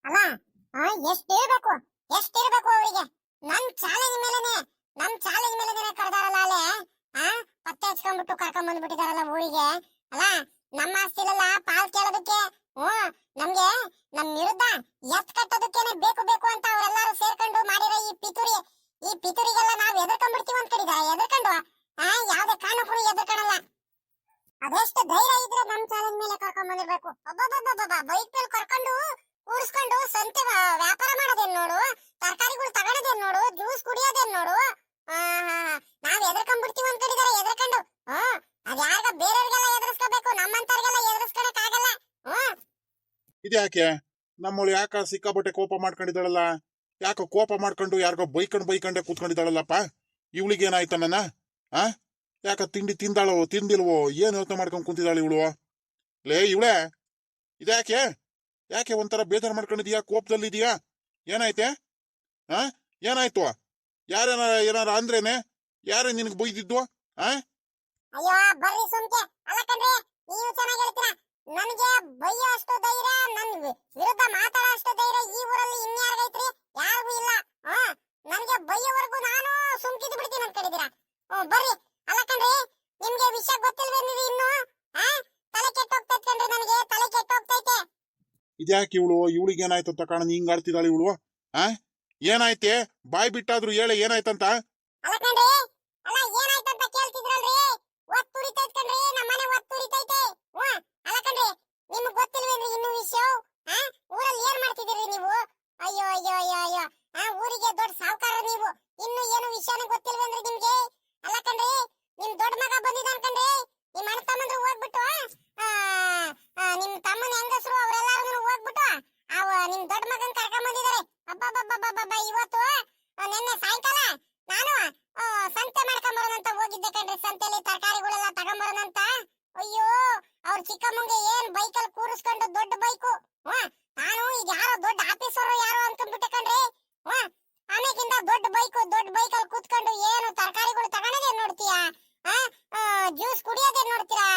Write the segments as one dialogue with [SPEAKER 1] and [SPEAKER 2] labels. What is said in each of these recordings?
[SPEAKER 1] ಅಲ್ಲ ಎಷ್ಟಿರ್ಬೇಕು ಎಷ್ಟಿರ್ಬೇಕು ಅವರಿಗೆ. ನಮ್ ಚಾಲೆಂಜ್ ಮೇಲೆನೆ ಕರೆದಾರಲ್ಲ ಅಲ್ಲೇ. ಪತ್ತೆ ಹಚ್ಕೊಂಡ್ಬಿಟ್ಟು ಕರ್ಕೊಂಡ್ ಬಂದ್ಬಿಟ್ಟಿದಾರಲ್ಲ ಊರಿಗೆ. ಅಲ್ಲ ನಮ್ಮ ಆಸ್ತಿಲೆಲ್ಲ ಪಾಲ್ ಕೇಳೋದಕ್ಕೆ ನಮ್ಗೆ ನಮ್ ವಿರುದ್ಧ ಎತ್ ಕಟ್ಟೋದಕ್ಕೇನೆ ಬೇಕು ಬೇಕು ಅಂತ ಅವರೆಲ್ಲರೂ ಸೇರ್ಕೊಂಡು ಮಾಡಿರೋ ಈ ಪಿತೂರಿಗೆಲ್ಲ ನಾವ್ ಎದುರ್ಕೊಂಡ್ಬಿಡ್ತೀವಿ ಅಂತ ಕಡಿದಾರೆ. ಎದುರ್ಕೊಂಡು ಯಾವ್ದೇ ಕಾರಣಕ್ಕೂ ಎದುರ್ಕೊಳಲ್ಲ. ಅದೆಷ್ಟು ಧೈರ್ಯ ಇದ್ರೆ ನಮ್ ಚಾಲೆಂಜ್ ಮೇಲೆ ಕರ್ಕೊಂಡ್ ಬಂದಿರ್ಬೇಕು. ಬೈಕ್ ಮೇಲೆ ಕರ್ಕೊಂಡು ಕೂರಿಸ್ಕೊಂಡು ಸಂತೆ ವ್ಯಾಪಾರ ಮಾಡೋದೇನ್ ನೋಡು, ತರಕಾರಿಗಳು ತಗೊಳೋದೇನ್ ನೋಡು, ಜ್ಯೂಸ್ ಕುಡಿಯೋದೇನ್ ನೋಡು. ನಾವ್ ಎದುರ್ಕೊಂಡ್ಬಿಡ್ತೀವಿ ಅಂತ ಕಡಿದಾರೆ. ಎದುರ್ಕೊಂಡು ಅದ್ಯಾಗ ಬೇರೆಯವ್ರಿಗೆಲ್ಲ ಎದುರಿಸ್ಕೋಬೇಕು, ನಮ್ಮಂತವ್ರಿಗೆಲ್ಲ ಎದುರಿಸ್ಕೊಳಕ್ ಆಗಲ್ಲ.
[SPEAKER 2] ಇದ್ಯಾಕೆ ನಮ್ಮಳು ಯಾಕ ಸಿಕ್ಕಾಪಟ್ಟೆ ಕೋಪ ಮಾಡ್ಕೊಂಡಿದ್ದಾಳಲ್ಲ? ಯಾಕ ಕೋಪ ಮಾಡ್ಕೊಂಡು ಯಾರಿಗೋ ಬೈಕಂಡೆ ಕೂತ್ಕೊಂಡಿದ್ದಾಳಲ್ಲಪ್ಪ? ಇವಳಿಗೆ ಏನಾಯ್ತ ನನ್ನ? ಯಾಕ ತಿಂಡಿ ತಿಂದಾಳೋ ತಿಂದಿಲ್ವೋ ಏನ್ ಯೋಚನೆ ಮಾಡ್ಕೊಂಡ್ ಕುಂತಿದ್ದಾಳೆ ಇವಳು? ಲೇ ಇವಳೆ, ಇದ್ಯಾಕೆ ಯಾಕೆ ಒಂಥರ ಬೇಜಾರು ಮಾಡ್ಕೊಂಡಿದ್ಯಾ, ಕೋಪದಲ್ಲಿದ್ಯಾ? ಏನಾಯ್ತೆ? ಏನಾಯ್ತು? ಏನಾರ ಅಂದ್ರೇನೆ ಯಾರೇ ನಿನಗೆ ಬೈದಿದ್ದು?
[SPEAKER 1] ಅಯ್ಯೋ ಬರ್ರಿ ಸುಮ್ಕೆ. ಅಲ್ಲ ಕಣ್ರಿ, ನೀವು ಚೆನ್ನಾಗಿ ಹೇಳ್ತೀರಾ. ನನಗೆ ಬೈಯೋ ಅಷ್ಟು ಧೈರ್ಯ, ನನ್ ವಿರುದ್ಧ ಮಾತಾಡೋ ಅಷ್ಟು ಧೈರ್ಯ ಈ ಊರಲ್ಲಿ ಇನ್ಯಾರಿಗೈತ್ರಿ? ಯಾರಿಗೂ ಇಲ್ಲ. ನನಗೆ ಬೈಯೋವರೆಗೂ ನಾನು ಸುಮ್ಕಿದ್ದು ಬಿಡ್ತೀನಿ ಅಂತ ಕಡಿದೀರಾ? ಬರ್ರಿ. ಅಲ್ಲ ಕಣ್ರಿ, ನಿಮ್ಗೆ ವಿಷಯ ಗೊತ್ತಿಲ್ವೇನ್ರಿ ಇನ್ನು? ತಲೆ ಕೆಟ್ಟೋಗ್ತೈತೆ ಕಣ್ರಿ, ನನಗೆ ತಲೆ ಕೆಟ್ಟೋಗ್ತೈತೆ.
[SPEAKER 2] ಇದ್ಯಾಕೆ ಇವಳಿಗೆ ಏನಾಯ್ತು ಅಂತ ಕಾಣ ಹಿಂಗ್ ಆಡ್ತಿದ್ದಾಳೆ ಇವಳು? ಏನಾಯ್ತೆ? ಬಾಯ್ ಬಿಟ್ಟಾದ್ರು ಹೇಳೆ ಏನಾಯ್ತಂತ?
[SPEAKER 1] ಅಲ್ಲ ಕಣ್ರಿ, ಅಲ್ಲ ಏನಾಯ್ತಂತ ಕೇಳ್ತಿದ್ರಲ್ರಿ? ಒತ್ತುರಿತೈತೆ ಕಣ್ರಿ, ನಮ್ಮನೆ ಒತ್ತುರಿತೈತೆ. ಅಲ್ಲ ಕಣ್ರಿ, ನಿಮ್ಗೆ ಗೊತ್ತಿಲ್ವೇನ್ರಿ ಇನ್ನು ವಿಷಯ? ಊರಲ್ಲಿ ಏನ್ ಮಾಡ್ತಿದ್ದೀರಿ ನೀವು? ಅಯ್ಯೋ ಅಯ್ಯೋ ಅಯ್ಯೋ ಅಯ್ಯೋ, ಊರಿಗೆ ದೊಡ್ಡ ಸಾವುಕಾರ ನೀವು. ಇನ್ನು ಏನು ವಿಷಯನೂ ಗೊತ್ತಿಲ್ವೇನ್ರಿ ನಿಮ್ಗೆ? ಅಲ್ಲ ಕಣ್ರಿ, ನಿಮ್ ದೊಡ್ಡ ಮಗ ಬಂದಿದ್ದಾನ ಕಣ್ರಿ. ನಿಮ್ ಅಣ್ಣ ತಮ್ಮಂದ್ರು ಹೋಗ್ಬಿಟ್ಟು ನಿಮ್ ತಮ್ಮನ ಹೆಂಗಸರು ಅವರೆಲ್ಲಾರು ಹೋಗ್ಬಿಟ್ಟು ನಿಮ್ ದೊಡ್ಡ ಮಗನ್ ಕರ್ಕೊಂಡ್ ಬಂದಿದ್ದಾರೆ. ಅಬ್ಬಬ್ಬಬ್ಬಬ್ಬ, ಇವತ್ತು ನಿನ್ನೆ ಸಾಯಂಕಾಲ ನಾನು ಸಂತೆ ಮಾಡ್ಕೊಂಡ್ ಬರೋಣಂತ ಹೋಗಿದ್ದೆ ಕಣ್ರಿ. ಸಂತೆಯಲ್ಲಿ ತರಕಾರಿಗಳೆಲ್ಲ ತಗೊಂಬರೋಣಂತ. ಅಯ್ಯೋ, ಅವ್ರ ಚಿಕ್ಕಮ್ಮಂಗೆ ಏನ್ ಬೈಕಲ್ಲಿ ಕೂರಿಸ್ಕೊಂಡು, ದೊಡ್ಡ ಬೈಕು. ನಾನು ಈಗ ಯಾರೋ ದೊಡ್ಡ ಆಫೀಸರ್ ಯಾರೋ ಅನ್ಕೊಂಡ್ಬಿಟ್ಟೆ ಕಣ್ರಿ. ಆಮೇಕಿಂದ ದೊಡ್ಡ ಬೈಕಲ್ಲಿ ಕೂತ್ಕೊಂಡು ಏನು ತರಕಾರಿಗಳು ತಗೊಳೋದೇನ್ ನೋಡ್ತೀಯಾ? ಜ್ಯೂಸ್ ಕುಡಿಯೋದೇನ್ ನೋಡ್ತೀರಾ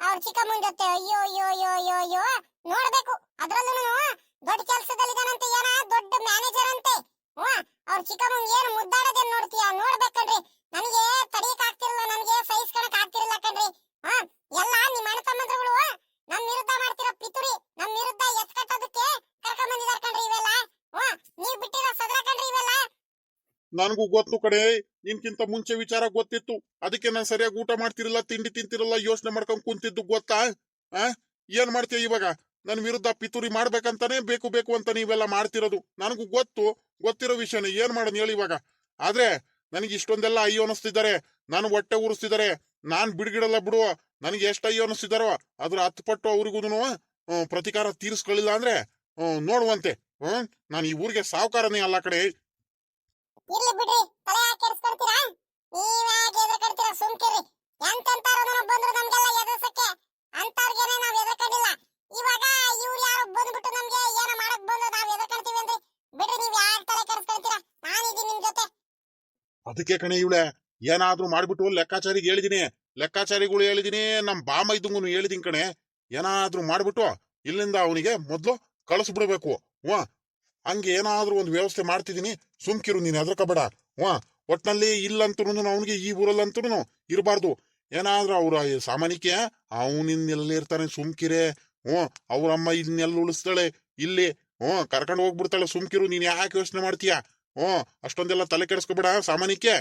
[SPEAKER 1] ಅವ್ರ ಚಿಕ್ಕಮ್ಮನ ಜೊತೆ? ಅಯ್ಯೋ ಅಯ್ಯೋ ಅಯ್ಯೋ ಅಯ್ಯೋ ಅಯ್ಯೋ, ನೋಡ್ಬೇಕು. ಅದ್ರಲ್ಲೂ ದೊಡ್ಡ ಕೆಲ್ಸದಲ್ಲಿದ್ದಾನಂತೆ, ಏನ ದೊಡ್ಡ ಮ್ಯಾನೇಜರ್ ಅಂತೆ. ಅವ್ರ ಚಿಕ್ಕಮ್ಮನ್ ಏನು ಮುದ್ದಾಡೋದೇನ್ ನೋಡ್ತೀಯಾ? ನೋಡ್ಬೇಕಣ್ರಿ. ನನಗೆ ತಡಿಯಕ್ ಆಗ್ತಿರಲ್ಲ, ನನಗೆ ಸಹಿಸ್ಕೊಳಕ್ ಆಗ್ತಿರಲ್ಲ ಕಣ್ರಿ. ಎಲ್ಲ ನಿಮ್ಮ ಅಣ್ಣ ತಮ್ಮಂದ್ರುಗಳು ನಮ್ ವಿರುದ್ಧ ಮಾಡ್ತಿರೋ ಪಿತುರಿ, ನಮ್ ವಿರುದ್ಧ ಎತ್ಕಟ್ಟೋದಕ್ಕೆ ಕರ್ಕೊಂಡ್ ಬಂದಿದಾರ ಕಣ್ರಿ ಇವೆಲ್ಲ. ನೀವ್ ಬಿಟ್ಟಿರೋ ಸದ್ರ ಕಣ್ರಿ ಇವೆಲ್ಲ.
[SPEAKER 2] ನನಗೂ ಗೊತ್ತು ಕಡೆ, ನಿನ್ಕಿಂತ ಮುಂಚೆ ವಿಚಾರ ಗೊತ್ತಿತ್ತು. ಅದಕ್ಕೆ ನಾನು ಸರಿಯಾಗಿ ಊಟ ಮಾಡ್ತಿರಲ್ಲ, ತಿಂಡಿ ತಿಂತಿರಲ್ಲ, ಯೋಚನೆ ಮಾಡ್ಕೊಂಡ್ ಕುಂತಿದ್ದು ಗೊತ್ತಾ? ಏನ್ ಮಾಡ್ತೀಯ ಇವಾಗ? ನನ್ ವಿರುದ್ಧ ಪಿತೂರಿ ಮಾಡ್ಬೇಕಂತಾನೆ ಬೇಕು ಬೇಕು ಅಂತ ನೀವೆಲ್ಲ ಮಾಡ್ತಿರೋದು ನನಗೂ ಗೊತ್ತಿರೋ ವಿಷಯನೇ. ಏನ್ ಮಾಡೋಣ ಹೇಳಿ ಇವಾಗ? ಆದ್ರೆ ನನಗೆ ಇಷ್ಟೊಂದೆಲ್ಲ ಅಯ್ಯೋ ಅನಿಸ್ತಿದ್ದಾರೆ, ನಾನು ಹೊಟ್ಟೆ ಉರಿಸ್ತಿದ್ದಾರೆ. ನಾನ್ ಬಿಡ್ಗಿಡಲ್ಲ ಬಿಡುವ. ನನಗೆ ಎಷ್ಟು ಅಯ್ಯೋ ಅನಿಸ್ತಿದಾರೋ ಅದ್ರ 10 ಪಟ್ಟು ಅವ್ರಿಗೂ ಪ್ರತಿಕಾರ ತೀರಿಸ್ಕೊಳ್ಳಿಲ್ಲ ಅಂದ್ರೆ ನೋಡುವಂತೆ. ನಾನು ಈ ಊರಿಗೆ ಸಾವುಕಾರನೇ ಅಲ್ಲ ಕಡೆ.
[SPEAKER 1] ಇರ್ಲಿ ಬಿಡ್ರಿ, ತಲೆ ಯಾಕೆ ಕೆಡಿಸ್ಕೊಳ್ತೀರಾ? ನೀವ್ ಯಾಕೆ ಎದುರ್ಕೊಳ್ತೀರಾ? ಸುಮ್ಕಿರಿ. ಎಂತೆಂತಾರು ಬಂದ್ರು ನಮ್ಗೆಲ್ಲ ಎದುರ್ಸಕ್ಕೆ, ಅಂತವ್ರಿಗೇನೆ ನಾವ್ ಎದುರ್ಕೊಂಡಿಲ್ಲ. ಇವಾಗ ಇವ್ರು ಯಾರು ಬಂದ್ಬಿಟ್ಟು ನಮ್ಗೆ ಏನೋ ಮಾಡಕ್ ಬಂದ್ರು ನಾವ್ ಎದುರ್ಕೊಳ್ತೀವಿ ಅಂದ್ರೆ ಬಿಡ್ರಿ. ನೀವ್ ಯಾಕೆ ತಲೆ ಕೆಡಿಸ್ಕೊಳ್ತೀರಾ? ನಾನಿದ್ದೀನಿ ನಿಮ್ ಜೊತೆ.
[SPEAKER 2] ಅದಕ್ಕೆ ಕಣೆ ಇವಳೆ, ಏನಾದ್ರೂ ಮಾಡ್ಬಿಟ್ಟು ಲೆಕ್ಕಾಚಾರಿಗಳು ಹೇಳಿದೀನಿ, ನಮ್ ಬಾಮ ಇದ್ದಂಗೂ ಹೇಳಿದೀನಿ ಕಣೆ. ಏನಾದ್ರೂ ಮಾಡ್ಬಿಟ್ಟು ಇಲ್ಲಿಂದ ಅವನಿಗೆ ಮೊದ್ಲು ಕಳಿಸ್ಬಿಡ್ಬೇಕು. ಹಂಗೆ ಏನಾದ್ರೂ ಒಂದು ವ್ಯವಸ್ಥೆ ಮಾಡ್ತಿದೀನಿ, ಸುಮ್ಕಿರು ನೀನ್ ಹೆದರ್ಕಬೇಡ. ಒಟ್ನಲ್ಲಿ ಇಲ್ಲಂತೂ ಅವನಿಗೆ ಈ ಊರಲ್ಲಂತೂ ಇರಬಾರ್ದು. ಏನಾದ್ರೂ ಅವ್ರ ಸಾಮಾನ್ಯಕ್ಕೆ ಅವನಿನ್ನೆಲ್ಲ ಇರ್ತಾನೆ, ಸುಮ್ಕಿರೆ. ಅವ್ರಮ್ಮ ಇನ್ನೆಲ್ಲ ಉಳಿಸ್ತಾಳೆ ಇಲ್ಲಿ. ಕರ್ಕೊಂಡು ಹೋಗ್ಬಿಡ್ತಾಳೆ, ಸುಮ್ಕಿರು. ನೀನ್ ಯಾಕೆ ಯೋಚನೆ ಮಾಡ್ತೀಯ? ಅಷ್ಟೊಂದೆಲ್ಲ ತಲೆ ಕೆಡಿಸ್ಕೊಬೇಡ. ಸಾಮಾನ್ಯಕ್ಕೆ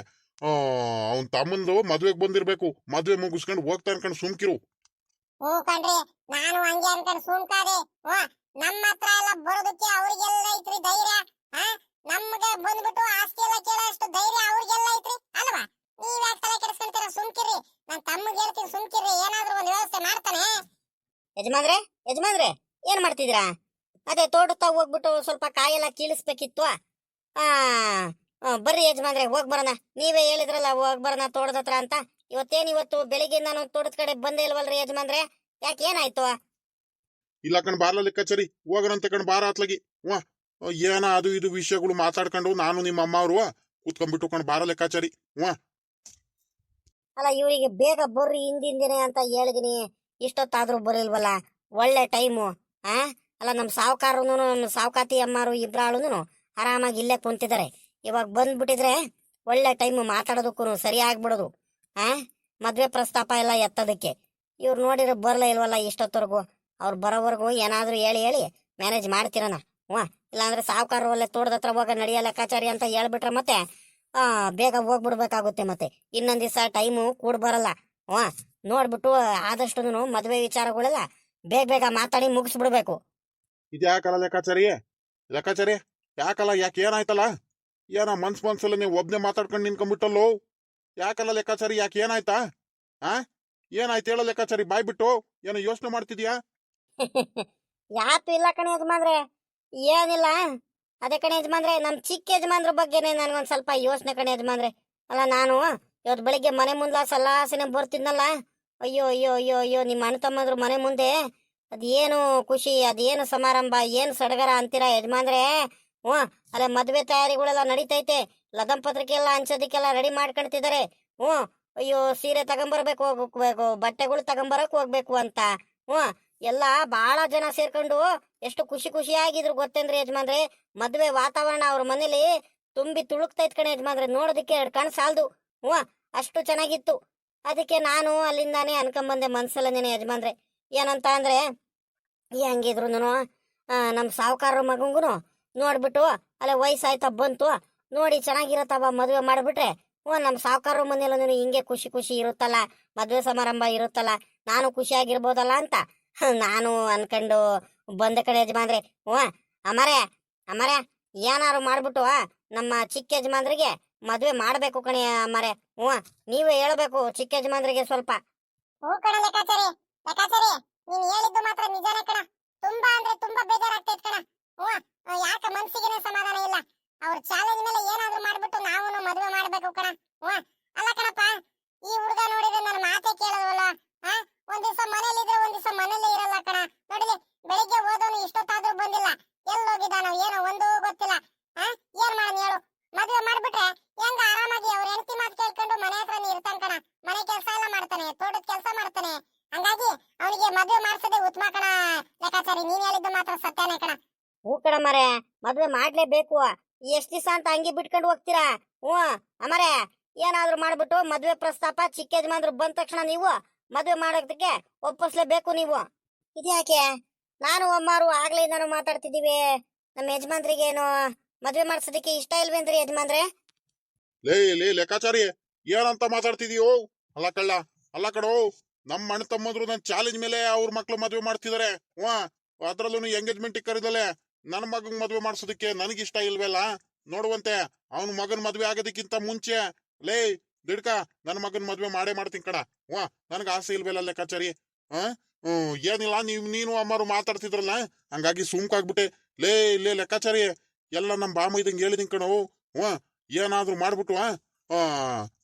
[SPEAKER 2] ಅವನ್ ತಮ್ಮಂದು ಮದ್ವೆಗ್ ಬಂದಿರ್ಬೇಕು, ಮದ್ವೆ ಮುಗಿಸ್ಕೊಂಡು ಹೋಗ್ತಾ ಅನ್ಕೊಂಡು ಸುಮ್ಕಿರು.
[SPEAKER 1] ಕಣ್ರಿ, ನಾನು ಹಂಗೆ ಅನ್ಕೊಂಡು ಸುಮ್ಕಾದೆ. ನಮ್ಮ ಹತ್ರ ಎಲ್ಲ ಬರೋದಕ್ಕೆ ಅವ್ರಿಗೆಲ್ಲ ಐತ್ರಿ ಧೈರ್ಯ. ನಮ್ಗೆ ಬಂದ್ಬಿಟ್ಟು ಆಸ್ತಿ ಎಲ್ಲ ಕೇಳೋ ಅಷ್ಟು ಧೈರ್ಯ ಅವ್ರಿಗೆಲ್ಲ ಐತ್ರಿ ಅಲ್ವಾ? ನೀವ್ ಯಾಕೆ ತಲೆ ಕೆಡಿಸ್ಕೊಂತೀರ? ಸುಮ್ಕಿರಿ. ನನ್ ತಮ್ಮಗೆ ಹೇಳ್ತೀನಿ, ಸುಮ್ಕಿರಿ. ಏನಾದ್ರೂ ಒಂದು ವ್ಯವಸ್ಥೆ ಮಾಡ್ತಾನೆ.
[SPEAKER 3] ಯಜಮಾನ್ರೆ ಏನ್ ಮಾಡ್ತಿದ್ದೀರಾ? ಅದೇ ತೋಟದ ಹೋಗ್ಬಿಟ್ಟು ಸ್ವಲ್ಪ ಕಾಯೆಲ್ಲ ಕೀಳಿಸ್ಬೇಕಿತ್ತು. ಬರ್ರಿ ಯಜಮಾನ್ರೆ, ಹೋಗ್ ಬರೋಣ. ನೀವೇ ಹೇಳಿದ್ರಲ್ಲ ಹೋಗ್ ಬರೋಣ ತೋಟದ ಹತ್ರ ಅಂತ. ಇವತ್ತು ಬೆಳಿಗ್ಗೆ ನಾನು ತೋಟದ ಕಡೆ ಬಂದೇ ಇಲ್ವಲ್ರಿ ಯಜಮಾನ್ರೆ? ಯಾಕೆ, ಏನಾಯ್ತು?
[SPEAKER 2] ಇಲ್ಲ ಕಣ್, ಬಾರ್ಲ ಲೆಕ್ಕಾಚಾರಿ, ಹೋಗೋಣಂತೆ ಕಣ್, ಬಾರ ಹತ್ಲಾಗಿ. ಏನ ಅದು ಇದು ವಿಷಯಗಳು ಮಾತಾಡ್ಕೊಂಡು ನಾನು ನಿಮ್ಮ ಅಮ್ಮ ಅವರು ಕೂತ್ಕೊಂಡ್ಬಿಟ್ಟು ಕಣ್, ಬಾರ ಲೆಕ್ಕಾಚಾರಿ.
[SPEAKER 3] ಅಲ್ಲ, ಇವರಿಗೆ ಬೇಗ ಬರ್ರಿ ಹಿಂದಿನ ದಿನ ಅಂತ ಹೇಳಿದೀನಿ, ಇಷ್ಟೊತ್ತಾದ್ರೂ ಬರಿಲ್ವಲ್ಲ? ಒಳ್ಳೆ ಟೈಮು. ಅಲ್ಲ ನಮ್ಮ ಸಾವುಕಾರನು ನಮ್ಮ ಸಾವುಕಾತಿ ಅಮ್ಮಾರು ಇಬ್ರಾಳುನು ಆರಾಮಾಗಿ ಇಲ್ಲೇ ಕುಂತಿದ್ದಾರೆ. ಇವಾಗ ಬಂದ್ಬಿಟ್ಟಿದ್ರೆ ಒಳ್ಳೆ ಟೈಮ್ ಮಾತಾಡೋದಕ್ಕೂ ಸರಿ ಆಗ್ಬಿಡೋದು. ಆ ಮದ್ವೆ ಪ್ರಸ್ತಾಪ ಎಲ್ಲ ಎತ್ತೋದಕ್ಕೆ ಇವ್ರು ನೋಡಿದ್ರೆ ಬರಲೇ ಇಲ್ವಲ್ಲ ಇಷ್ಟೊತ್ತವರೆಗೂ. ಅವ್ರು ಬರೋವರೆಗೂ ಏನಾದರೂ ಹೇಳಿ ಹೇಳಿ ಮ್ಯಾನೇಜ್ ಮಾಡ್ತಿರೋಣ. ಇಲ್ಲಾಂದ್ರೆ ಸಾವುಕಾರ ಒಳ್ಳೆ ತೋಟದ ಹತ್ರ ಹೋಗ ನಡೆಯ ಲೆಕ್ಕಾಚಾರಿ ಅಂತ ಹೇಳ್ಬಿಟ್ರೆ ಮತ್ತೆ ಬೇಗ ಹೋಗ್ಬಿಡ್ಬೇಕಾಗುತ್ತೆ. ಮತ್ತೆ ಇನ್ನೊಂದು ದಿವಸ ಟೈಮು ಕೂಡ ಬರಲ್ಲ. ನೋಡ್ಬಿಟ್ಟು ಆದಷ್ಟು ಮದುವೆ ವಿಚಾರಗಳೆಲ್ಲ ಬೇಗ ಬೇಗ ಮಾತಾಡಿ ಮುಗಿಸ್ಬಿಡ್ಬೇಕು.
[SPEAKER 2] ಇದ್ಯಾಕಲ್ಲ ಲೆಕ್ಕಾಚಾರಿ ಯಾಕಲ್ಲ, ಯಾಕೆ ಏನಾಯ್ತಲ್ಲ? ಏನ ಮನ್ಸಲ್ಲ ನೀವು ಒಬ್ನೇ ಮಾತಾಡ್ಕೊಂಡು ನಿನ್ಕೊಂಡ್ಬಿಟ್ಟಲ್ಲೋ? ಯಾಕಲ್ಲ ಲೆಕ್ಕಾಚಾರಿ, ಯಾಕೆ ಏನಾಯ್ತಾ? ಏನಾಯ್ತು ಹೇಳೋ ಲೆಕ್ಕಾಚಾರಿ, ಬಾಯ್ ಬಿಟ್ಟು ಏನೋ ಯೋಚನೆ ಮಾಡ್ತಿದ್ಯಾ?
[SPEAKER 3] ಯಾತು ಇಲ್ಲ ಕಣೆ ಯಜಮಾನ್ರೆ, ಏನಿಲ್ಲ. ಅದೇ ಕಣೆ ಯಜಮಾನ್ರೆ, ನಮ್ ಚಿಕ್ಕ ಯಜಮಾನ್ರ ಬಗ್ಗೆನೆ ನನ್ಗೊಂದ್ ಸ್ವಲ್ಪ ಯೋಚನೆ ಕಣೆ ಯಜಮಾನ್ರೆ. ಅಲ್ಲ ನಾನು ಇವತ್ತು ಬೆಳಿಗ್ಗೆ ಮನೆ ಮುಂದೆ ಸಲ್ಲಾಸನೆ ಬರ್ತಿದ್ನಲ್ಲ, ಅಯ್ಯೋ ಅಯ್ಯೋ ಅಯ್ಯೋ ಅಯ್ಯೋ ನಿಮ್ಮ ಅಣ್ಣ ತಮ್ಮಂದ್ರು ಮನೆ ಮುಂದೆ ಅದೇನು ಖುಷಿ, ಅದೇನು ಸಮಾರಂಭ, ಏನು ಸಡಗರ ಅಂತೀರಾ ಯಜಮಾನ್ರೆ. ಅಲ್ಲೇ ಮದ್ವೆ ತಯಾರಿಗಳೆಲ್ಲ ನಡೀತೈತೆ. ಲಗ್ನ ಪತ್ರಿಕೆ ಎಲ್ಲ ಹಂಚೋದಕ್ಕೆಲ್ಲ ರೆಡಿ ಮಾಡ್ಕೊಳ್ತಿದ್ದಾರೆ. ಅಯ್ಯೋ ಸೀರೆ ತಗೊಂಬರ್ಬೇಕು, ಹೋಗ್ಬೇಕು, ಬಟ್ಟೆಗಳು ತಗೊಂಬರಕ್ ಹೋಗ್ಬೇಕು ಅಂತ. ಎಲ್ಲ ಬಹಳ ಜನ ಸೇರ್ಕೊಂಡು ಎಷ್ಟು ಖುಷಿ ಖುಷಿಯಾಗಿದ್ರು ಗೊತ್ತೇನ್ರಿ ಯಜಮಾನ್ರೆ. ಮದ್ವೆ ವಾತಾವರಣ ಅವ್ರ ಮನೇಲಿ ತುಂಬಿ ತುಳುಕ್ತೈತ್ ಕಣೆ ಯಜಮಾನ್ರೆ. ನೋಡೋದಕ್ಕೆ ಎರಡು ಕಣ್ ಸಾಲ್ದು. ಅಷ್ಟು ಚೆನ್ನಾಗಿತ್ತು. ಅದಕ್ಕೆ ನಾನು ಅಲ್ಲಿಂದಾನೇ ಅನ್ಕೊಂಬಂದೆ ಮನ್ಸಲ್ಲನೇನೆ ಯಜಮಾನ್ರೆ. ಏನಂತ ಅಂದ್ರೆ ಹೆಂಗಿದ್ರು ನಮ್ಮ ಸಾವುಕಾರ ಮಗಂಗೂ ನೋಡ್ಬಿಟ್ಟು ಅಲ್ಲೇ ವಯಸ್ಸಾಯ್ತಾ ಬಂತು, ನೋಡಿ ಚೆನ್ನಾಗಿರತ್ತವ ಮದುವೆ ಮಾಡ್ಬಿಟ್ರೆ ನಮ್ಮ ಸಾವುಕಾರ ಮನೇಲಿ ಹಿಂಗೆ ಖುಷಿ ಖುಷಿ ಇರುತ್ತಲ್ಲ, ಮದುವೆ ಸಮಾರಂಭ ಇರುತ್ತಲ್ಲ, ನಾನು ಖುಷಿಯಾಗಿರ್ಬೋದಲ್ಲ ಅಂತ ನಾನು ಅನ್ಕೊಂಡು ಬಂದ ಕಡೆ ಯಜಮಾನ್ರೆ. ಅಮರೇ ಅಮರೇ ಏನಾರು ಮಾಡ್ಬಿಟ್ಟು ನಮ್ಮ ಚಿಕ್ಕ ಯಜಮಾನ್ರಿಗೆ ಮದ್ವೆ ಮಾಡ್ಬೇಕು ಕಣೆ ಅಮರೇ. ನೀವೇ ಹೇಳ್ಬೇಕು ಚಿಕ್ಕ ಯಜಮಾನ್ರಿಗೆ ಸ್ವಲ್ಪ.
[SPEAKER 1] ಹ್ಞೂ ಕಣ ಲೆಕ್ಕಾಚಾರಿ, ನೀನ್ ಹೇಳಿದ್ದು ಮಾತ್ರ ನಿಜಾನೇ ಕಣ. ತುಂಬಾ ಅಂದ್ರೆ ತುಂಬಾ ಬೇಜಾರಾಗ್ತೈತ್ ಕಣ. ಯಾಕ ಮನ್ಸಿಗೆ ಸಮಾಧಾನ ಇಲ್ಲ. ಅವ್ರ ಚಾಲೆಂಜ್ ಮೇಲೆ ಏನಾದ್ರೂ ಮಾಡ್ಬಿಟ್ಟು ನಾವು ಮದುವೆ ಮಾಡ್ಬೇಕು ಕಣ. ಅಲ್ಲ ಕಣಪ್ಪ, ಈ ಹುಡುಗ ನೋಡಿದ್ರೆ ನನ್ನ ಮಾತೇ ಕೇಳಲ್ವಲ್ಲ. ಒಂದ್ ದಿವಸ ಮನೇಲಿ ಇದ್ರೆ ಒಂದ್ ದಿವಸ ಮನೇಲಿ ಇರಲ್ಲ ಕಣ. ನೋಡಿಲಿ, ಬೆಳಿಗ್ಗೆ ಹೋದವನು ಇಷ್ಟೊತ್ತಾದ್ರೂ ಬಂದಿಲ್ಲ. ಎಲ್ಲೋಗಿದ್ದಾನೋ ಏನೋ ಒಂದು ಗೊತ್ತಿಲ್ಲ. ಏನ್ ಮಾಡೋಣ ಹೇಳು? ಮದುವೆ ಮಾಡ್ಬಿಟ್ರೆ ಹೆಂಗ ಆರಾಮಾಗಿ ಅವ್ರ ಹೆಂಡತಿ ಮಾತು ಕೇಳ್ಕೊಂಡು ಮನೆ ಹತ್ರನೇ ಇರ್ತಾನ ಕಣ. ಮನೆ ಕೆಲಸ ಎಲ್ಲ ಮಾಡ್ತಾನೆ, ತೋಟದ ಕೆಲಸ ಮಾಡ್ತಾನೆ. ಹಂಗಾಗಿ ಅವನಿಗೆ ಮದುವೆ ಮಾಡ್ಸೋದೇ ಉತ್ತಮ ಕಣ ಲೆಕ್ಕಾಚಾರಿ. ನೀನ್ ಹೇಳಿದ್ದು ಮಾತ್ರ ಸತ್ಯನೇ ಕಣ.
[SPEAKER 3] ಹೂ ಕಣ ಮರೆ, ಮದ್ವೆ ಮಾಡ್ಲೇಬೇಕು. ಎಷ್ಟ್ ದಿವಸ ಅಂತ ಹಂಗೆ ಬಿಟ್ಕೊಂಡು ಹೋಗ್ತೀರಾ? ಅಮರೇ ಏನಾದ್ರು ಮಾಡ್ಬಿಟ್ಟು ಮದ್ವೆ ಪ್ರಸ್ತಾಪ ಚಿಕ್ಕ ಯಜಮಾನ್ರು ಬಂದ ತಕ್ಷಣ ನೀವು ಮದ್ವೆ ಮಾಡೋದಕ್ಕೆ ಒಪ್ಪಿಸ್ಲೇಬೇಕು ನೀವು. ಇದ್ಯಾಕೆ? ನಾನು ಅಮ್ಮಾರು ಆಗ್ಲಿಂದಾನು ಮಾತಾಡ್ತಿದೀವಿ. ನಮ್ಮ ಯಜಮಾನ್ರಿಗೆ ಏನು ಮದ್ವೆ ಮಾಡ್ಸೋದಕ್ಕೆ ಇಷ್ಟ ಇಲ್ವೇನ್ರಿ ಯಜಮಾನ್ರೆ?
[SPEAKER 2] ಲೇ ಲೆಕ್ಕಾಚಾರಿ, ಏನಂತ ಮಾತಾಡ್ತಿದೀಯೋ? ಅಲ್ಲ ಕಡೋ, ನಮ್ಮ ಅಣ್ಣ ತಮ್ಮಂದ್ರು ನನ್ ಚಾಲೆಂಜ್ ಮೇಲೆ ಅವ್ರ ಮಕ್ಳು ಮದ್ವೆ ಮಾಡ್ತಿದಾರೆ. ಅದ್ರಲ್ಲೂ ಎಂಗೇಜ್ಮೆಂಟ್ ಕರೆದಲೆ ನನ್ನ ಮಗನ್ ಮದ್ವೆ ಮಾಡ್ಸೋದಕ್ಕೆ ನನಗಿಷ್ಟ ಇಲ್ವಲ್ಲ. ನೋಡುವಂತೆ ಅವನ ಮಗನ್ ಮದ್ವೆ ಆಗೋದಕ್ಕಿಂತ ಮುಂಚೆ ಲೇ ದಿಡ್ಕ ನನ್ನ ಮಗನ್ ಮದ್ವೆ ಮಾಡೇ ಮಾಡ್ತೀನಿ ಕಣ. ನನಗ ಆಸೆ ಇಲ್ವಲ್ಲ ಲೆಕ್ಕಾಚಾರಿ. ಏನಿಲ್ಲ, ನೀನು ಅಮ್ಮಾರು ಮಾತಾಡ್ತಿದ್ರಲ್ಲ, ಹಂಗಾಗಿ ಸುಮ್ಕಾಗ್ಬಿಟ್ಟೆ. ಲೇ ಲೆಕ್ಕಾಚಾರಿ, ಎಲ್ಲ ನಮ್ಮ ಬಾಮ ಇದಂಗೆ ಹೇಳಿದಿನ್ ಕಣೋ. ಏನಾದ್ರು ಮಾಡ್ಬಿಟ್ಟು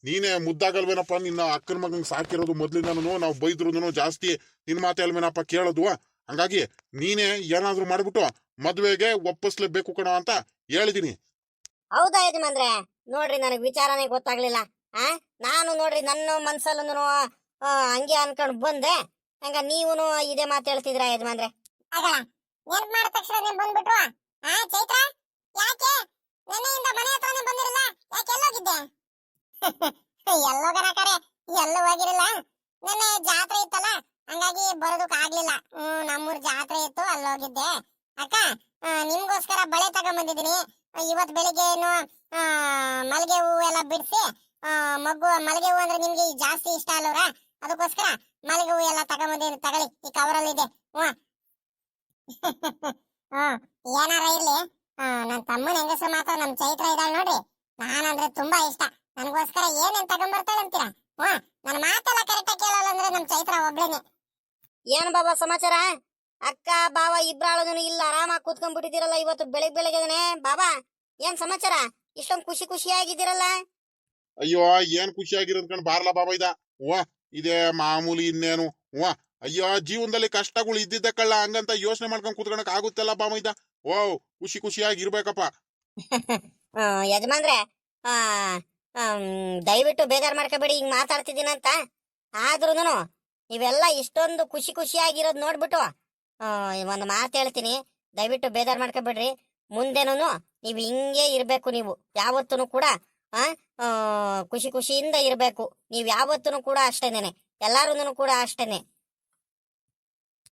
[SPEAKER 2] ನೀನೇ ಮುದ್ದಾಗಲ್ವೇನಪ್ಪ? ನಿನ್ನ ಅಕ್ಕನ ಮಗಂಗ್ ಸಾಕಿರೋದು ಮೊದ್ಲಿಂದನು. ನಾವು ಬೈದ್ರು ಜಾಸ್ತಿ ನಿನ್ ಮಾತೆ ಅಲ್ವೇನಪ್ಪ ಕೇಳೋದು. ಹಂಗಾಗಿ ನೀನೇ ಏನಾದ್ರು ಮಾಡ್ಬಿಟ್ಟು ಮದ್ವೆಗೆ ಒಪ್ಪಿಸ್ಲೇಬೇಕು ಕಣ ಅಂತ ಹೇಳಿದೀನಿ.
[SPEAKER 3] ಹೌದಾ ಯಜಮಾನ್ರೆ? ನೋಡ್ರಿ, ನನಗ್ ವಿಚಾರನೇ ಗೊತ್ತಾಗ್ಲಿಲ್ಲ. ನಾನು ನೋಡ್ರಿ ನನ್ನ ಮನ್ಸಲ್ಲೂ ಹಂಗೆ ಅನ್ಕೊಂಡ್ ಬಂದೆ. ಹಂಗ ನೀವುನು ಇದೇ ಮಾತು ಹೇಳ್ತಿದ್ರ ಯಜಮಾನ್ರೆ?
[SPEAKER 1] ನೆನ್ಪ್ ಮಾಡಿದ ತಕ್ಷಣ ಬಂದ್ಬಿಟ್ರು. ಚೈತ್ರ, ಯಾಕೆ ನೆನ್ನೆಯಿಂದ ಮನೆ ಹತ್ರನೇ ಬಂದಿರಲ್ಲ? ಯಾಕೆ ಎಲ್ಲೋಗಿದ್ದೆ? ಎಲ್ಲೋಗನ ಕರೆ, ಎಲ್ಲೂ ಹೋಗಿರಲ್ಲ. ನೆನ್ನೆ ಜಾತ್ರೆ ಇತ್ತಲ್ಲ, ಹಂಗಾಗಿ ಬರೋದಕ್ ಆಗ್ಲಿಲ್ಲ. ನಮ್ಮೂರ್ ಜಾತ್ರೆ ಇತ್ತು, ಅಲ್ಲೋಗಿದ್ದೆ. ಅಕ್ಕ, ನಿಮ್ಗೋಸ್ಕರ ಬಳೆ ತಗೊಂಬಂದಿದೀನಿ. ಇವತ್ ಬೆಳಿಗ್ಗೆ ಏನು ಮಲ್ಗೆ ಹೂವು ಎಲ್ಲ ಬಿಡಿಸಿ, ಮಲ್ಗೆ ಹೂವು ಅಂದ್ರೆ ನಿಮ್ಗೆ ಜಾಸ್ತಿ ಇಷ್ಟ ಅಲ್ವರ, ಅದಕ್ಕೋಸ್ಕರ ಮಲ್ಗೆ ಹೂವು ಎಲ್ಲ ತಗೊಂಬಂದಿನಿ. ತಗೊಳ್ಳಿ, ಈ ಕವರಲ್ಲಿ ಇದೆ. ಏನಾರ ಇರ್ಲಿ, ನನ್ ತಮ್ಮನ ಹೆಂಗಸರು ಮಾತ್ರ ನಮ್ ಚೈತ್ರ ಇದ್ದಾಳೆ ನೋಡ್ರಿ, ನಾನಂದ್ರೆ ತುಂಬಾ ಇಷ್ಟ. ನನಗೋಸ್ಕರ ಏನೇನ್ ತಗೊಂಬರ್ತಾಳೆ ಅಂತೀರಾ? ನನ್ನ ಮಾತೆಲ್ಲ ಕರೆಕ್ಟಾಗಿ ಕೇಳಲ್ಲ ಅಂದ್ರೆ ನಮ್ ಚೈತ್ರ ಒಬ್ಳೇನೆ.
[SPEAKER 3] ಏನ್ ಬಾಬಾ ಸಮಾಚಾರ? ಅಕ್ಕ ಬಾವ ಇಬ್ರಾಳು ಇಲ್ಲ ಆರಾಮಾಗಿ ಕೂತ್ಕೊಂಡ್ಬಿಟ್ಟಿದ್ದೀರಲ್ಲ ಇವತ್ತು ಬೆಳಿಗ್ಗೆ ಬಾಬಾ, ಏನ್ ಸಮಾಚಾರ? ಇಷ್ಟೊಂದು ಖುಷಿ ಖುಷಿಯಾಗಿದ್ದೀರಲ್ಲ?
[SPEAKER 2] ಅಯ್ಯೋ, ಏನ್ ಖುಷಿಯಾಗಿರೋದ್ ಕಣ್ ಬಾರ್ಲಾ ಬಾಬಾ ಇದ. ಇದೇ ಮಾಮೂಲಿ, ಇನ್ನೇನು. ಅಯ್ಯೋ, ಜೀವನದಲ್ಲಿ ಕಷ್ಟಗಳು ಇದ್ದಿದ್ದ ಕಳ್ಳ, ಹಂಗಂತ ಯೋಚನೆ ಮಾಡ್ಕೊಂಡ್ ಕೂತ್ಕೊಳಕ್ ಆಗುತ್ತಲ್ಲ ಬಾಮ ಇದ. ಖುಷಿಯಾಗಿ ಇರ್ಬೇಕಪ್ಪ.
[SPEAKER 3] ಯಜಮಾನ್ರೆ, ದಯವಿಟ್ಟು ಬೇಜಾರ್ ಮಾಡ್ಕೋಬೇಡಿ ಹಿಂಗ್ ಮಾತಾಡ್ತಿದ್ದೀನಂತ. ಆದ್ರೂನು ನೀವೆಲ್ಲ ಇಷ್ಟೊಂದು ಖುಷಿಯಾಗಿರೋದ್ ನೋಡ್ಬಿಟ್ಟು ಒಂದು ಮಾತು ಹೇಳ್ತೀನಿ, ದಯವಿಟ್ಟು ಬೇಜಾರು ಮಾಡ್ಕೊಬೇಡ್ರಿ. ಮುಂದೆನೂ ನೀವು ಹಿಂಗೆ ಇರಬೇಕು. ನೀವು ಯಾವತ್ತೂ ಕೂಡ ಆ ಆ, ಖುಷಿ ಖುಷಿಯಿಂದ ಇರಬೇಕು. ನೀವು ಯಾವತ್ತೂ ಕೂಡ ಅಷ್ಟೇನೆ, ಎಲ್ಲಾರು ಕೂಡ ಅಷ್ಟೇನೆ.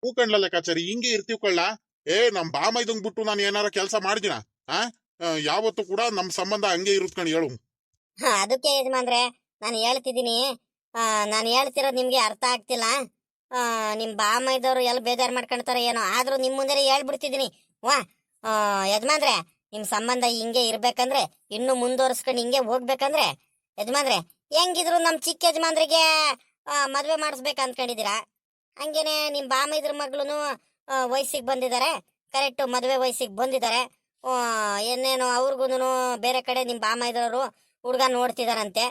[SPEAKER 2] ಹೂ ಕಣ್ಲ ಲೆಕ್ಕಾಚಾರಿ, ಹಿಂಗೆ ಇರ್ತೀವ್ ಕಳ್ಳ. ನಮ್ ಬಾಮ ಇದಂಗ್ ಬಿಟ್ಟು ನಾನು ಏನಾರ ಕೆಲಸ ಮಾಡಿದಿನ? ಆ ಯಾವತ್ತು ಕೂಡ ನಮ್ ಸಂಬಂಧ ಹಂಗೆ ಇರುತ್ ಕಣ್ ಹೇಳು.
[SPEAKER 3] ಅದಕ್ಕೆ ಯಜಮಾನ್ರೆ ನಾನು ಹೇಳ್ತಿದ್ದೀನಿ. ನಾನು ಹೇಳ್ತಿರೋದು ನಿಮ್ಗೆ ಅರ್ಥ ಆಗ್ತಿಲ್ಲ. ನಿಮ್ ಬಾಮ ಇದ್ದವ್ರು ಎಲ್ಲ ಬೇಜಾರು ಮಾಡ್ಕೊಳ್ತಾರೆ ಏನೋ, ಆದ್ರೂ ನಿಮ್ ಮುಂದೆ ಹೇಳ್ಬಿಡ್ತಿದ್ದೀನಿ. ವಾ ಯಜಮಾನ್ರೆ, ನಿಮ್ ಸಂಬಂಧ ಹಿಂಗೆ ಇರ್ಬೇಕಂದ್ರೆ, ಇನ್ನು ಮುಂದುವರ್ಸ್ಕೊಂಡು ಹಿಂಗೆ ಹೋಗ್ಬೇಕಂದ್ರೆ ಯಜಮಾನ್ರೆ, ಹೆಂಗಿದ್ರು ನಮ್ ಚಿಕ್ಕ ಯಜಮಾನ್ರಿಗೆ ಮದ್ವೆ ಮಾಡಿಸ್ಬೇಕು ಅನ್ಕೊಂಡಿದ್ದೀರಾ. ಹಂಗೇನೆ ನಿಮ್ ಬಾಮ ಇದ್ರ ಮಗ್ಳು ವಯಸ್ಸಿಗೆ ಬಂದಿದ್ದಾರೆ, ಕರೆಕ್ಟ್ ಮದುವೆ ವಯಸ್ಸಿಗೆ ಬಂದಿದ್ದಾರೆ. ಏನೇನೋ ಅವ್ರಿಗೂನು ಬೇರೆ ಕಡೆ ನಿಮ್ ಬಾಮ ಇದ್ರವರು ಹುಡ್ಗ ನೋಡ್ತಿದಾರಂತೆ.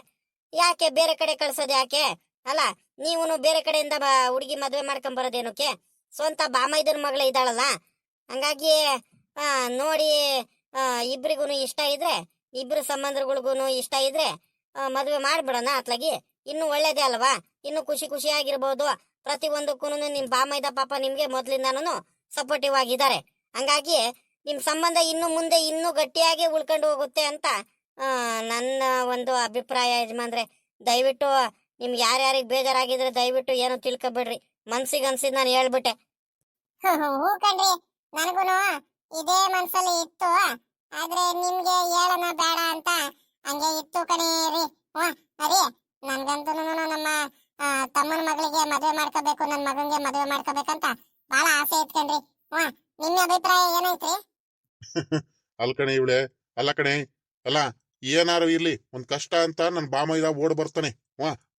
[SPEAKER 3] ಯಾಕೆ ಬೇರೆ ಕಡೆ ಕಳ್ಸೋದು ಯಾಕೆ? ಅಲ್ಲ, ನೀವು ಬೇರೆ ಕಡೆಯಿಂದ ಹುಡುಗಿ ಮದ್ವೆ ಮಾಡ್ಕೊಂಡ್ ಬರೋದೇನಕ್ಕೆ? ಸ್ವಂತ ಬಾಮ ಇದ್ರ ಮಗಳ ಇದ್ದಾಳಲ್ಲ, ಹಂಗಾಗಿ ನೋಡಿ, ಇಬ್ರಿಗೂ ಇಷ್ಟ ಇದ್ರೆ, ಇಬ್ರು ಸಂಬಂಧಗಳಿಗೂ ಇಷ್ಟ ಇದ್ರೆ ಮದ್ವೆ ಮಾಡ್ಬಿಡೋಣ ಅತ್ಲಾಗಿ. ಇನ್ನು ಒಳ್ಳೇದೇ ಅಲ್ವಾ? ಇನ್ನು ಖುಷಿ ಖುಷಿಯಾಗಿರ್ಬೋದು. ಪ್ರತಿ ಒಂದಕ್ಕೂ ನಿಮ್ ಬಾಮ ಇದ್ದ ಪಾಪ ನಿಮ್ಗೆ ಮೊದ್ಲಿಂದಾನು ಸಪೋರ್ಟಿವ್ ಆಗಿದ್ದಾರೆ. ಹಂಗಾಗಿ ನಿಮ್ ಸಂಬಂಧ ಇನ್ನು ಮುಂದೆ ಇನ್ನೂ ಗಟ್ಟಿಯಾಗಿ ಉಳ್ಕೊಂಡು ಹೋಗುತ್ತೆ ಅಂತ ನನ್ನ ಒಂದು ಅಭಿಪ್ರಾಯ ಯಜಮಾನ್ರೆ. ದಯವಿಟ್ಟು ನಿಮ್ಗೆ ಯಾರ್ಯಾರಿಗೆ ಬೇಜಾರಾಗಿದ್ರೆ ದಯವಿಟ್ಟು ಏನು ತಿಳ್ಕೊಬೇಡ್ರಿ. ಮನ್ಸಿಗೆ ಅನ್ಸಿದ್ ನಾನು ಹೇಳ್ಬಿಟ್ಟೆ.
[SPEAKER 1] ಹೂ ಕಣ್ರಿ, ನನಗೂನು ಇದೇ ಮನ್ಸಲ್ಲಿ ಇತ್ತು. ಆದ್ರೆ ನಿಮ್ಗೆ ಹೇಳೋಣ ಬೇಡ ಅಂತ ಹಂಗೆ ಇತ್ತು ಕಣಿ ರೀ. ಅರಿ, ನನ್ಗಂತೂ ನಮ್ಮ ತಮ್ಮನ ಮಗಳಿಗೆ ಮದ್ವೆ ಮಾಡ್ಕೋಬೇಕು, ನನ್ ಮಗನ್ಗೆ ಮದ್ವೆ ಮಾಡ್ಕೋಬೇಕಂತ ಬಹಳ ಆಸೆ ಇತ್ಕಣ್ರಿ. ನಿಮ್ಮ ಅಭಿಪ್ರಾಯ ಏನೈತ್ರಿ?
[SPEAKER 2] ಅಲ್ ಕಣೆ ಇವಳೆ, ಅಲ್ಲ ಕಣೆ, ಅಲ್ಲ ಏನಾರು ಇರ್ಲಿ, ಒಂದ್ ಕಷ್ಟ ಅಂತ ನನ್ ಬಾಮ ಇದ ಓಡ್ ಬರ್ತಾನೆ.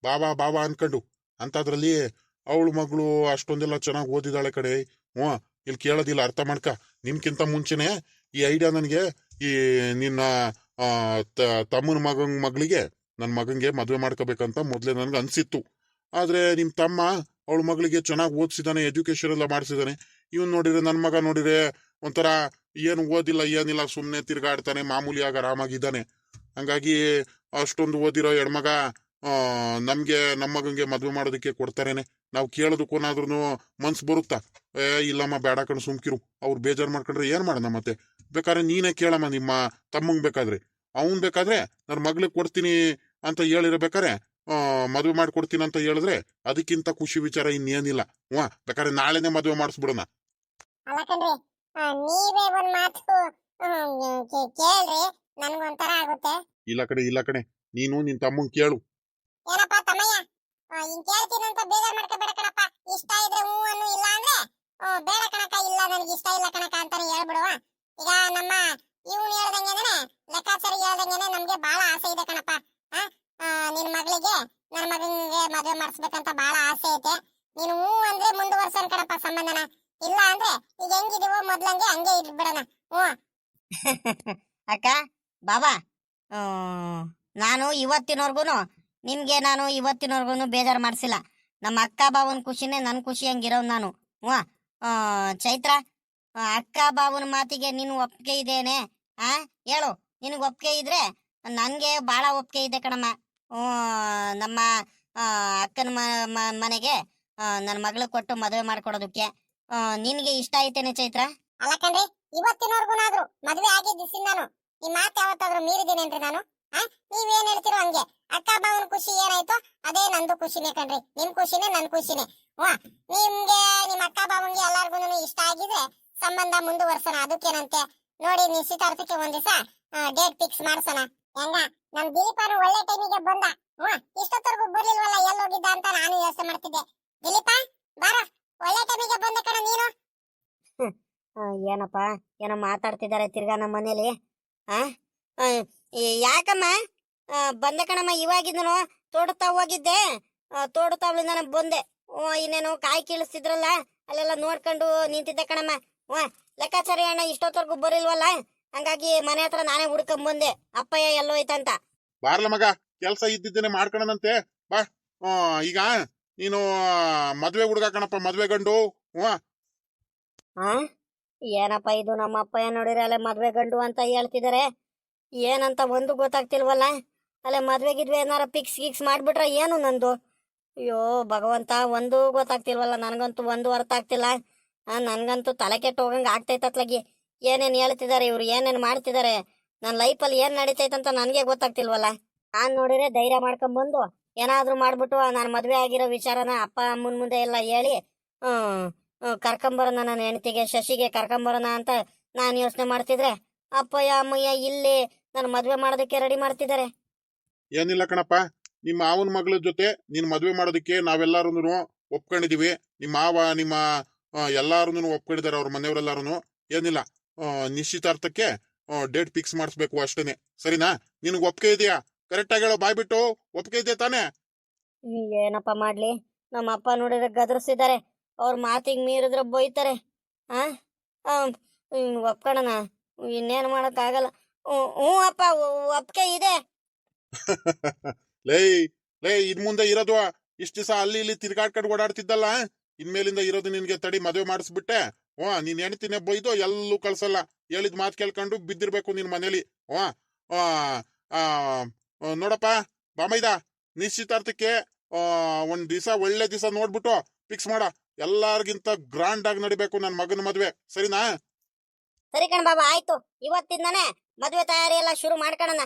[SPEAKER 2] ಬಾಬಾ ಬಾಬಾ ಅನ್ಕೊಂಡು. ಅಂತದ್ರಲ್ಲಿ ಅವಳು ಮಗಳು ಅಷ್ಟೊಂದೆಲ್ಲ ಚೆನ್ನಾಗಿ ಓದಿದಾಳೆ ಕಡೆ. ಇಲ್ಲಿ ಕೇಳೋದಿಲ್ಲ, ಅರ್ಥ ಮಾಡ್ಕ. ನಿಮ್ಕಿಂತ ಮುಂಚೆನೆ ಈ ಐಡಿಯಾ ನನಗೆ ಈ ನಿನ್ನ ತಮ್ಮನ ಮಗಳಿಗೆ ನನ್ ಮಗಂಗೆ ಮದ್ವೆ ಮಾಡ್ಕೋಬೇಕಂತ ಮೊದ್ಲೇ ನನ್ಗೆ ಅನ್ಸಿತ್ತು. ಆದ್ರೆ ನಿಮ್ ತಮ್ಮ ಅವಳ ಮಗಳಿಗೆ ಚೆನ್ನಾಗಿ ಓದಿಸಿದಾನೆ, ಎಜುಕೇಶನ್ ಎಲ್ಲ ಮಾಡಿಸಿದಾನೆ. ಇವನ್ ನೋಡಿದ್ರೆ ನನ್ ಮಗ ನೋಡಿದ್ರೆ ಒಂಥರ ಏನು ಓದಿಲ್ಲ ಏನಿಲ್ಲ, ಸುಮ್ನೆ ತಿರ್ಗಾಡ್ತಾನೆ, ಮಾಮೂಲಿಯಾಗ ಆರಾಮಾಗಿದ್ದಾನೆ. ಹಂಗಾಗಿ ಅಷ್ಟೊಂದು ಓದಿರೋ ಹೆಣ್ಮಗ ನಮ್ಗೆ ನಮ್ಮ ಮಗಂಗೆ ಮದ್ವೆ ಮಾಡೋದಕ್ಕೆ ಕೊಡ್ತಾರೇನೆ. ನಾವು ಕೇಳೋದಕ್ಕೂನಾದ್ರೂ ಮನ್ಸು ಬರುತ್ತಾ? ಇಲ್ಲಮ್ಮ ಬೇಡ ಕಣ್ ಸುಮ್ಕಿರು, ಅವ್ರು ಬೇಜಾರು ಮಾಡ್ಕೊಂಡ್ರೆ ಏನ್ ಮಾಡೋಣ ಮತ್ತೆ? ಬೇಕಾದ್ರೆ ನೀನೇ ಕೇಳಮ್ಮ ನಿಮ್ಮ ತಮ್ಮಂಗ್. ಬೇಕಾದ್ರೆ ಅವನ್ ಬೇಕಾದ್ರೆ ನನ್ನ ಮಗ್ಳಿಗೆ ಕೊಡ್ತೀನಿ ಅಂತ ಹೇಳಿರ್ಬೇಕಾರೆ ಮದ್ವೆ ಮಾಡ್ಕೊಡ್ತೀನಿ ಅಂತ ಹೇಳಿದ್ರೆ ಅದಕ್ಕಿಂತ ಖುಷಿ ವಿಚಾರ ಇನ್ನೇನಿಲ್ಲ. ಬೇಕಾದ್ರೆ ನಾಳೆನೆ ಮದ್ವೆ ಮಾಡಿಸ್ಬಿಡೋಣ.
[SPEAKER 1] ಅಲ್ಲ ಕಣ್ರಿ, ನೀವೇ ಒಂದ್ ಮಾತು ಕೇಳ್ರಿ, ನನ್ಗೊಂಥರ ಆಗುತ್ತೆ.
[SPEAKER 2] ಇಲ್ಲ ಕಣೆ, ನೀನು ನಿನ್ ತಮ್ಮಂಗ್ ಕೇಳು.
[SPEAKER 1] ಏನಪ್ಪ ತಮ್ಮಯ್ಯ, ಹಿಂಗ್ ಕೇಳ್ತೀನಿ ಅಂತ ಬೇಜಾರ್ ಮಾಡ್ಕೋಬೇಡ ಕಣಪ್ಪ. ಇಷ್ಟ ಇದ್ರೆ ಹೂ ಅನ್ನು, ಇಲ್ಲ ಅಂದ್ರೆ ಬೇಡ ಕಣಕ, ಇಲ್ಲ ನನಗೆ ಇಷ್ಟ ಇಲ್ಲ ಕಣಕ ಅಂತಾನೆ ಹೇಳ್ಬಿಡುವ. ಈಗ ನಮ್ಮ ಇವ್ನು ಹೇಳ್ದಂಗೆನೆ, ಲೆಕ್ಕಾಚಾರಿ ಹೇಳ್ದಂಗೆನೆ ನಮ್ಗೆ ಬಹಳ ಆಸೆ ಇದೆ ಕಣಪ್ಪ. ನಿನ್ ಮಗಳಿಗೆ ನನ್ನ ಮಗನ್ಗೆ ಮದ್ವೆ ಮಾಡಿಸ್ಬೇಕಂತ ಬಹಳ ಆಸೆ ಐತೆ. ನೀನು ಹೂ ಅಂದ್ರೆ ಮುಂದುವರ್ಸೋಣ ಕಣಪ್ಪ ಸಂಬಂಧನ. ಇಲ್ಲ ಅಂದ್ರೆ ಈಗ ಹೆಂಗಿದೀವೋ ಮೊದ್ಲಂಗೆ ಹಂಗೆ ಇಟ್ಬಿಡೋಣ.
[SPEAKER 3] ಅಕ್ಕ, ಬಾಬಾ, ನಾನು ಇವತ್ತಿನವರ್ಗುನು ನಿಮ್ಗೆ ಬೇಜಾರು ಮಾಡಿಸಿಲ್ಲ. ನಮ್ಮ ಅಕ್ಕ ಬಾವನ ಖುಷಿನೇ ನನ್ನ ಖುಷಿ ಹಂಗಿರೋದು ನಾನು. ಚೈತ್ರ, ಅಕ್ಕ ಬಾವನ ಮಾತಿಗೆ ನೀನು ಒಪ್ಪಿಗೆ ಇದೇನೆ? ಹೇಳು, ನಿನಗೆ ಒಪ್ಪಿಗೆ ಇದ್ರೆ ನನಗೆ ಭಾಳ ಒಪ್ಪಿಗೆ ಇದೆ ಕಣಮ್ಮ. ನಮ್ಮ ಅಕ್ಕನ ಮನೆಗೆ ನನ್ನ ಮಗಳು ಕೊಟ್ಟು ಮದುವೆ ಮಾಡ್ಕೊಡೋದಕ್ಕೆ ನಿನಗೆ ಇಷ್ಟ ಐತೇನೆ ಚೈತ್ರ?
[SPEAKER 1] ಅಲ್ಲ ಕಣ್ರಿ, ಇವತ್ತಿನವರ್ಗುನಾದ್ರು ಮದ್ವೆ ಆಗಿದ್ದ ನಾನು ಈ ಮಾತು ಯಾವತ್ತಾದ್ರೂ ಮೀರಿದ್ದೀನೇನ್ರಿ ನಾನು? ನೀವೇನ್ ಹೇಳ್ತಿರೋ ಹಂಗೆ. ಅಕ್ಕ ಬಾವನ ಖುಷಿ ಏನಾಯ್ತೋ ಅದೇ ನಂದು ಖುಷಿನೇ ಕಣ್ರಿ. ನಿಮ್ ಖುಷಿನೇ ನನ್ ಖುಷಿನೇ. ನಿಮ್ಗೆ ನಿಮ್ ಅಕ್ಕ ಬಾವನ್ಗೆ ಎಲ್ಲಾರ್ಗು ಇಷ್ಟ ಆಗಿದ್ರೆ ಸಂಬಂಧ ಮುಂದುವರ್ಸೋಣ, ಅದಕ್ಕೇನಂತೆ. ನೋಡಿ, ನಿಶ್ಚಿತಾರ್ಥಕ್ಕೆ ಒಂದ್ ದಿವಸ ಡೇಟ್ ಫಿಕ್ಸ್ ಮಾಡ್ಸೋಣ. ಹೆಂಗ ನಮ್ ದಿಲೀಪನು ಒಳ್ಳೆ ಟೈಮಿಗೆ ಬಂದ. ಇಷ್ಟೊತ್ತವರೆಗೂ ಬರ್ಲಿಲ್ವಲ್ಲ, ಎಲ್ಲೋಗಿದ್ದ ಅಂತ ನಾನು ಯೋಚನೆ ಮಾಡ್ತಿದ್ದೆ. ದಿಲೀಪ ಬಾರ, ಒಳ್ಳೆ ಟೈಮಿಗೆ ಬಂದ ಕಣ ನೀನು.
[SPEAKER 3] ಏನಪ್ಪ ಏನೋ ಮಾತಾಡ್ತಿದ್ದಾರೆ ತಿರ್ಗಾ ನಮ್ಮ ಮನೇಲಿ. ಯಾಕಮ್ಮ ಬಂದೆ ಕಣಮ್ಮ? ಇವಾಗಿದ್ದನು ತೋಡುತ್ತಾ ಹೋಗಿದ್ದೆ, ತೋಡುತ್ತಾವಳಿಂದ ನಾನು ಬಂದೆ. ಇನ್ನೇನು ಕಾಯಿ ಕೀಳಿಸ್ತಿದ್ರಲ್ಲ, ಅಲ್ಲೆಲ್ಲ ನೋಡ್ಕೊಂಡು ನಿಂತಿದ್ದೆ ಕಣಮ್ಮ. ಲೆಕ್ಕಾಚಾರಿ ಅಣ್ಣ ಇಷ್ಟೊತ್ತವರೆಗೂ ಬರಿಲ್ವಲ್ಲ, ಹಂಗಾಗಿ ಮನೆ ಹತ್ರ ನಾನೇ ಹುಡ್ಕೊಂಡ್ ಬಂದೆ ಅಪ್ಪಯ್ಯ ಎಲ್ಲೋ ಐತಂತ.
[SPEAKER 2] ಬಾರ್ಲ ಮಗ, ಕೆಲ್ಸ ಇದ್ದಿದ್ದೇನೆ ಮಾಡ್ಕೊಳ್ಳೋಣಂತೆ ಬಾ. ಈಗ ನೀನು ಮದ್ವೆ ಹುಡುಗ ಕಣಪ್ಪ, ಮದ್ವೆ ಗಂಡು.
[SPEAKER 3] ಏನಪ್ಪ ಇದು, ನಮ್ಮ ಅಪ್ಪಯ್ಯ ನೋಡಿದ್ರೆ ಅಲ್ಲೇ ಮದ್ವೆ ಗಂಡು ಅಂತ ಹೇಳ್ತಿದ್ದಾರೆ. ಏನಂತ ಒಂದು ಗೊತ್ತಾಗ್ತಿಲ್ವಲ್ಲ. ಅಲ್ಲೇ ಮದ್ವೆಗಿದ್ವಿ ಏನಾರ ಗಿಕ್ಸ್ ಮಾಡ್ಬಿಟ್ರೆ ಏನು ನಂದು? ಅಯ್ಯೋ ಭಗವಂತ, ಒಂದು ಗೊತ್ತಾಗ್ತಿಲ್ವಲ್ಲ ನನಗಂತೂ, ಒಂದು ಅರ್ಥ ಆಗ್ತಿಲ್ಲ. ನನ್ಗಂತೂ ತಲೆ ಕೆಟ್ಟು ಹೋಗಂಗೆ ಆಗ್ತೈತೆ ಅತ್ಲಾಗಿ. ಏನೇನು ಹೇಳ್ತಿದ್ದಾರೆ ಇವ್ರು, ಏನೇನು ಮಾಡ್ತಿದ್ದಾರೆ, ನನ್ನ ಲೈಫಲ್ಲಿ ಏನು ನಡೀತೈತಂತ ನನಗೆ ಗೊತ್ತಾಗ್ತಿಲ್ವಲ್ಲ. ನಾನು ನೋಡಿದ್ರೆ ಧೈರ್ಯ ಮಾಡ್ಕೊಂಬಂದು ಏನಾದರೂ ಮಾಡ್ಬಿಟ್ಟು ನಾನು ಮದುವೆ ಆಗಿರೋ ವಿಚಾರನ ಅಪ್ಪ ಅಮ್ಮನ ಮುಂದೆ ಎಲ್ಲ ಹೇಳಿ ಕರ್ಕೊಂಬರೋಣ, ನನ್ನ ಹೆಂಡತಿಗೆ ಶಶಿಗೆ ಕರ್ಕೊಂಬರೋಣ ಅಂತ ನಾನು ಯೋಚನೆ ಮಾಡ್ತಿದ್ರೆ ಅಪ್ಪಯ್ಯ ಅಮ್ಮಯ್ಯ ಇಲ್ಲಿ ನಾನು ಮದುವೆ ಮಾಡೋದಕ್ಕೆ ರೆಡಿ ಮಾಡ್ತಿದ್ದಾರೆ.
[SPEAKER 2] ಏನಿಲ್ಲ ಕಣಪ್ಪ, ನಿಮ್ಮ ಮಾವನ ಮಗಳ ಜೊತೆ ನೀನ್ ಮದ್ವೆ ಮಾಡೋದಕ್ಕೆ ನಾವೆಲ್ಲಾರು ಒಪ್ಕೊಂಡಿದೀವಿ. ನಿಮ್ಮ ಮಾವ ನಿಮ್ಮ ಎಲ್ಲಾರು ಒಪ್ಕೊಂಡಿದ್ದಾರೆ, ಅವ್ರ ಮನೆಯವರೆಲ್ಲಾರು. ಏನಿಲ್ಲ, ನಿಶ್ಚಿತಾರ್ಥಕ್ಕೆ ಡೇಟ್ ಫಿಕ್ಸ್ ಮಾಡಿಸ್ಬೇಕು ಅಷ್ಟೇನೆ. ಸರಿನಾ? ನಿನಗೆ ಒಪ್ಪಿಗೆ ಇದೆಯಾ? ಕರೆಕ್ಟ್ ಆಗಿ ಹೇಳೋ, ಬಾಯ್ಬಿಟ್ಟು ಒಪ್ಪಿಗೆ ಇದೆಯಾ ತಾನೇ?
[SPEAKER 3] ಏನಪ್ಪ ಮಾಡ್ಲಿ, ನಮ್ಮ ಅಪ್ಪ ನೋಡಿದ್ರೆ ಗದರ್ಸಿದ್ದಾರೆ, ಅವ್ರ ಮಾತಿಗೆ ಮೀರಿದ್ರೆ ಬೈತಾರೆ. ಒಪ್ಕೊಳ್ಳೋಣ, ಇನ್ನೇನು ಮಾಡೋಕ್ಕಾಗಲ್ಲ. ಹ್ಞೂ ಅಪ್ಪ, ಒಪ್ಪಿಗೆ ಇದೆ.
[SPEAKER 2] ಲೇ ಲೇ, ಇನ್ ಮುಂದೆ ಇರೋದು ಇಷ್ಟ ದಿವಸ ಅಲ್ಲಿ ಇಲ್ಲಿ ತಿರ್ಗಾಡ್ಕೊಂಡು ಓಡಾಡ್ತಿದ್ದಲ್ಲ, ಇನ್ಮೇಲಿಂದ ಇರೋದು ನಿನ್ಗೆ ತಡಿ ಮದುವೆ ಮಾಡಿಸ್ಬಿಟ್ಟೆ. ನೀನ್ ಹೆಣ್ತಿನೇ ಬೈದು ಎಲ್ಲೂ ಕಳ್ಸಲ್ಲ. ಹೇಳಿದ್ ಮಾತು ಕೇಳ್ಕೊಂಡು ಬಿದ್ದಿರ್ಬೇಕು ನಿನ್ ಮನೇಲಿ. ನೋಡಪ್ಪ ಬಾಮೈದ, ನಿಶ್ಚಿತಾರ್ಥಕ್ಕೆ ಒಂದ್ ದಿವಸ ಒಳ್ಳೆ ದಿವಸ ನೋಡ್ಬಿಟ್ಟು ಫಿಕ್ಸ್ ಮಾಡ. ಎಲ್ಲಾರ್ಗಿಂತ ಗ್ರಾಂಡ್ ಆಗಿ ನಡಿಬೇಕು ನನ್ ಮಗನ ಮದ್ವೆ. ಸರಿನಾ?
[SPEAKER 3] ಸರಿ ಕಣ್ ಬಾಬಾ, ಆಯ್ತು. ಇವತ್ತಿಂದಾನೆ ಮದುವೆ ತಯಾರಿ ಎಲ್ಲ ಶುರು ಮಾಡ್ಕೊಳ್ಳೋಣ.